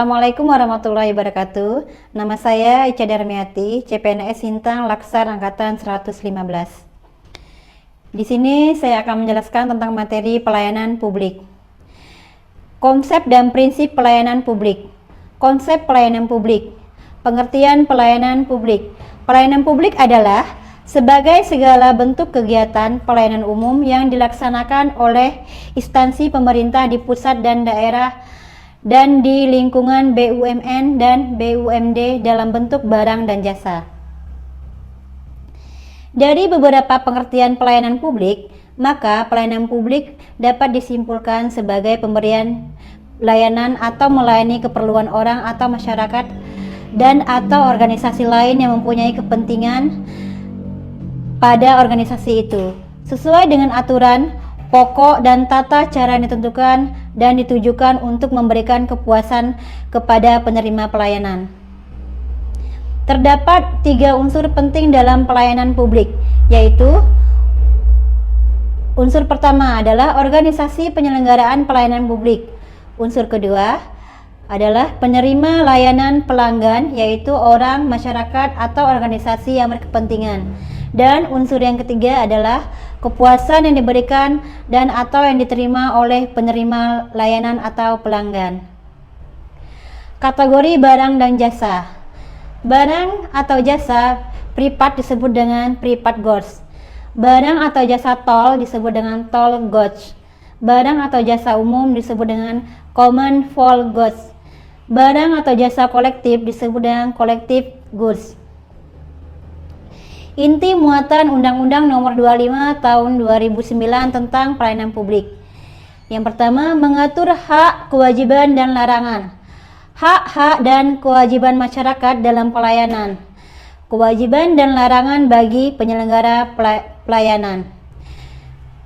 Assalamualaikum warahmatullahi wabarakatuh. Nama saya Ica Darmiati, CPNS Sintang Laksar Angkatan 115. Di sini saya akan menjelaskan tentang materi pelayanan publik. Konsep dan prinsip pelayanan publik. Konsep pelayanan publik. Pengertian pelayanan publik. Pelayanan publik adalah sebagai segala bentuk kegiatan pelayanan umum yang dilaksanakan oleh instansi pemerintah di pusat dan daerah dan di lingkungan BUMN dan BUMD dalam bentuk barang dan jasa. Dari beberapa pengertian pelayanan publik, maka pelayanan publik dapat disimpulkan sebagai pemberian layanan atau melayani keperluan orang atau masyarakat dan atau organisasi lain yang mempunyai kepentingan pada organisasi itu, sesuai dengan aturan, pokok dan tata cara yang ditentukan dan ditujukan untuk memberikan kepuasan kepada penerima pelayanan. Terdapat 3 unsur penting dalam pelayanan publik, yaitu unsur pertama adalah organisasi penyelenggaraan pelayanan publik. Unsur kedua adalah penerima layanan pelanggan, yaitu orang, masyarakat, atau organisasi yang berkepentingan. Dan unsur yang ketiga adalah kepuasan yang diberikan dan atau yang diterima oleh penerima layanan atau pelanggan. Kategori barang dan jasa. Barang atau jasa privat disebut dengan private goods. Barang atau jasa tol disebut dengan toll goods. Barang atau jasa umum disebut dengan common folk goods. Barang atau jasa kolektif disebut dengan collective goods. Inti muatan Undang-Undang Nomor 25 Tahun 2009 tentang Pelayanan Publik. Yang pertama, mengatur hak, kewajiban, dan larangan. Hak-hak dan kewajiban masyarakat dalam pelayanan. Kewajiban dan larangan bagi penyelenggara pelayanan.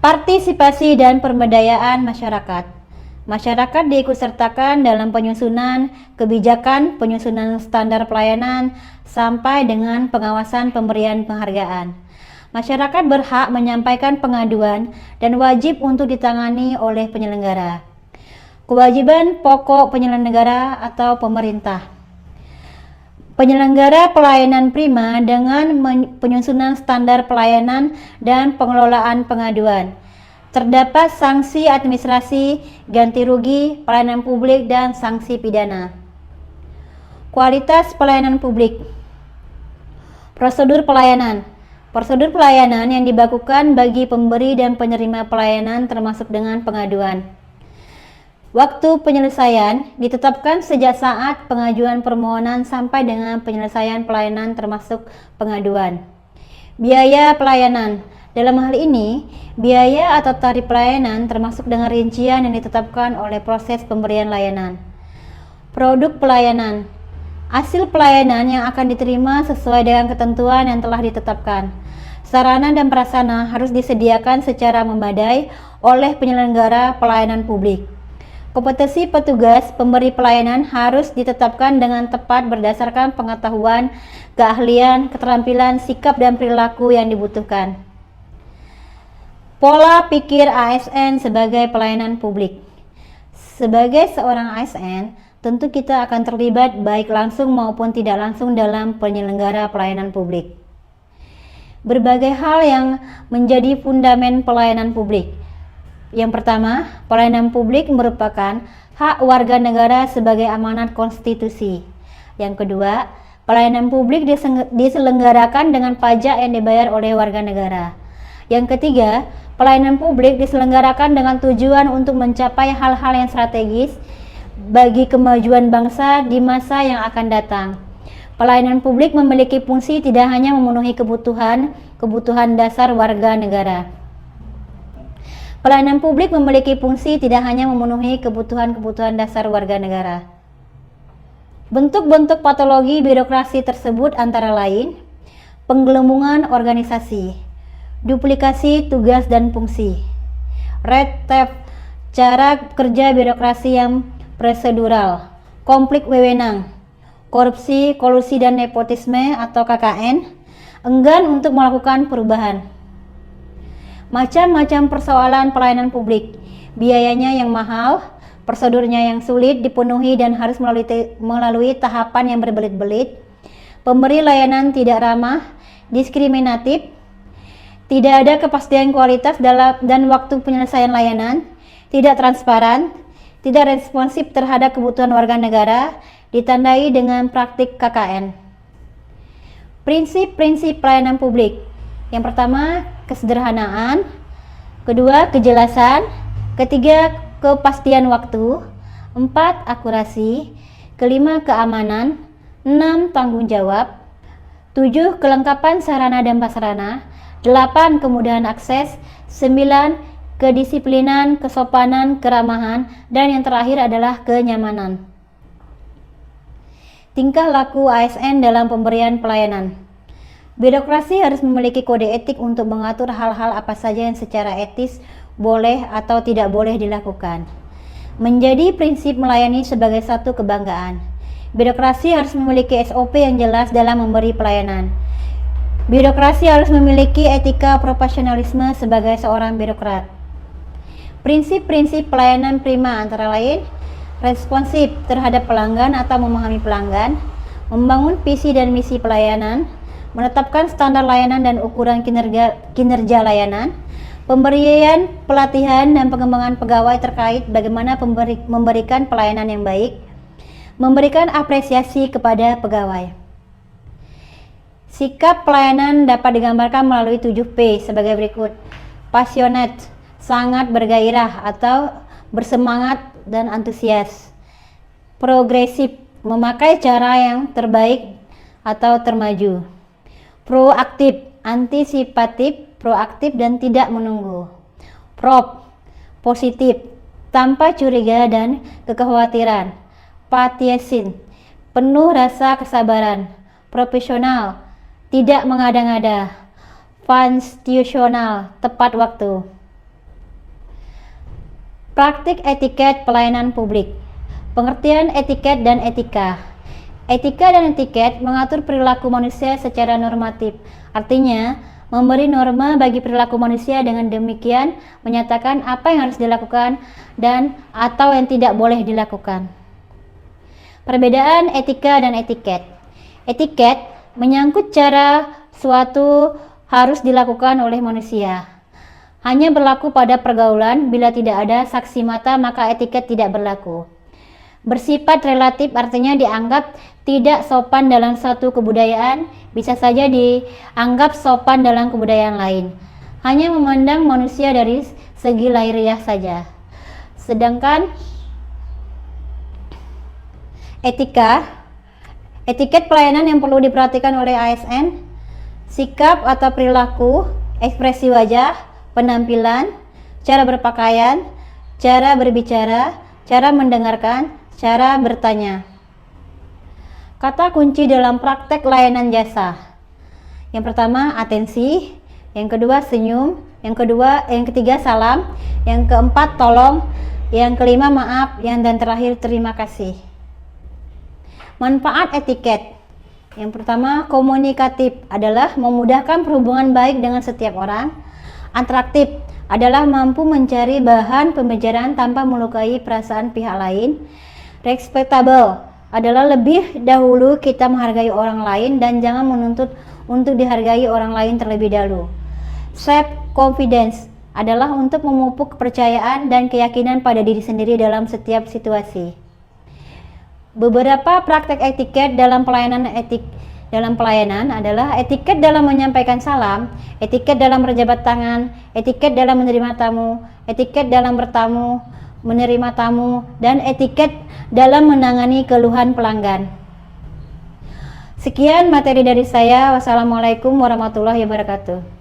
Partisipasi dan pemberdayaan masyarakat. Masyarakat diikutsertakan dalam penyusunan kebijakan, penyusunan standar pelayanan, sampai dengan pengawasan pemberian penghargaan. Masyarakat berhak menyampaikan pengaduan dan wajib untuk ditangani oleh penyelenggara. Kewajiban pokok penyelenggara atau pemerintah. Penyelenggara pelayanan prima dengan penyusunan standar pelayanan dan pengelolaan pengaduan. Terdapat sanksi administrasi, ganti rugi, pelayanan publik, dan sanksi pidana. Kualitas pelayanan publik. Prosedur pelayanan. Prosedur pelayanan yang dibakukan bagi pemberi dan penerima pelayanan termasuk dengan pengaduan. Waktu penyelesaian ditetapkan sejak saat pengajuan permohonan sampai dengan penyelesaian pelayanan termasuk pengaduan. Biaya pelayanan. Dalam hal ini, biaya atau tarif pelayanan termasuk dengan rincian yang ditetapkan oleh proses pemberian layanan. Produk pelayanan. Hasil pelayanan yang akan diterima sesuai dengan ketentuan yang telah ditetapkan. Sarana dan prasarana harus disediakan secara memadai oleh penyelenggara pelayanan publik. Kompetensi petugas pemberi pelayanan harus ditetapkan dengan tepat berdasarkan pengetahuan, keahlian, keterampilan, sikap, dan perilaku yang dibutuhkan. Pola pikir ASN sebagai pelayanan publik. Sebagai seorang ASN, tentu kita akan terlibat baik langsung maupun tidak langsung dalam penyelenggara pelayanan publik. Berbagai hal yang menjadi fundamen pelayanan publik. Yang pertama, pelayanan publik merupakan hak warga negara sebagai amanat konstitusi. Yang kedua, pelayanan publik diselenggarakan dengan pajak yang dibayar oleh warga negara. Yang ketiga, pelayanan publik diselenggarakan dengan tujuan untuk mencapai hal-hal yang strategis bagi kemajuan bangsa di masa yang akan datang. Pelayanan publik memiliki fungsi tidak hanya memenuhi kebutuhan dasar warga negara. Pelayanan publik memiliki fungsi tidak hanya memenuhi kebutuhan dasar warga negara. Bentuk-bentuk patologi birokrasi tersebut antara lain: penggelembungan organisasi, duplikasi tugas dan fungsi, red tape, cara kerja birokrasi yang prosedural, konflik wewenang, korupsi, kolusi dan nepotisme atau KKN, enggan untuk melakukan perubahan. Macam-macam persoalan pelayanan publik, biayanya yang mahal, prosedurnya yang sulit dipenuhi dan harus melalui tahapan yang berbelit-belit, pemberi layanan tidak ramah, diskriminatif, tidak ada kepastian kualitas dan waktu penyelesaian layanan, tidak transparan, tidak responsif terhadap kebutuhan warga negara, ditandai dengan praktik KKN. Prinsip-prinsip pelayanan publik. Yang pertama, kesederhanaan. Kedua, kejelasan. Ketiga, kepastian waktu. 4, akurasi. Kelima, keamanan. 6, tanggung jawab. 7, kelengkapan sarana dan prasarana. 8, kemudahan akses. 9, kedisiplinan, kesopanan, keramahan. Dan yang terakhir adalah kenyamanan. Tingkah laku ASN dalam pemberian pelayanan. Birokrasi harus memiliki kode etik untuk mengatur hal-hal apa saja yang secara etis boleh atau tidak boleh dilakukan. Menjadi prinsip melayani sebagai satu kebanggaan. Birokrasi harus memiliki SOP yang jelas dalam memberi pelayanan. Birokrasi harus memiliki etika profesionalisme sebagai seorang birokrat. Prinsip-prinsip pelayanan prima antara lain responsif terhadap pelanggan atau memahami pelanggan, membangun visi dan misi pelayanan, menetapkan standar layanan dan ukuran kinerja layanan, pemberian pelatihan dan pengembangan pegawai terkait bagaimana memberikan pelayanan yang baik, memberikan apresiasi kepada pegawai. Sikap pelayanan dapat digambarkan melalui 7P sebagai berikut. Passionate, sangat bergairah atau bersemangat dan antusias. Progresif, memakai cara yang terbaik atau termaju. Proaktif, antisipatif, proaktif dan tidak menunggu. Prop, positif, tanpa curiga dan kekhawatiran. Patiesin, penuh rasa kesabaran. Profesional, tidak mengada-ngada. Konstitusional, tepat waktu. Praktik etiket pelayanan publik. Pengertian etiket dan etika. Etika dan etiket mengatur perilaku manusia secara normatif. Artinya, memberi norma bagi perilaku manusia, dengan demikian menyatakan apa yang harus dilakukan dan atau yang tidak boleh dilakukan. Perbedaan etika dan etiket. Etiket menyangkut cara suatu harus dilakukan oleh manusia. Hanya berlaku pada pergaulan. Bila tidak ada saksi mata, maka etiket tidak berlaku. Bersifat relatif, artinya dianggap tidak sopan dalam satu kebudayaan, bisa saja dianggap sopan dalam kebudayaan lain. Hanya memandang manusia dari segi lahiriah saja. Sedangkan etiket pelayanan yang perlu diperhatikan oleh ASN, sikap atau perilaku, ekspresi wajah, penampilan, cara berpakaian, cara berbicara, cara mendengarkan, cara bertanya. Kata kunci dalam praktek layanan jasa. Yang pertama, atensi. Yang kedua, senyum. Yang ketiga, salam. Yang keempat, tolong. Yang kelima, maaf. Dan terakhir, terima kasih. Manfaat etiket. Yang pertama, komunikatif adalah memudahkan perhubungan baik dengan setiap orang. Atraktif adalah mampu mencari bahan pembicaraan tanpa melukai perasaan pihak lain. Respectable adalah lebih dahulu kita menghargai orang lain dan jangan menuntut untuk dihargai orang lain terlebih dahulu. Self confidence adalah untuk memupuk kepercayaan dan keyakinan pada diri sendiri dalam setiap situasi. Beberapa praktek etiket dalam pelayanan adalah etiket dalam menyampaikan salam, etiket dalam berjabat tangan, etiket dalam menerima tamu, etiket dalam bertamu, menerima tamu, dan etiket dalam menangani keluhan pelanggan. Sekian materi dari saya. Wassalamualaikum warahmatullahi wabarakatuh.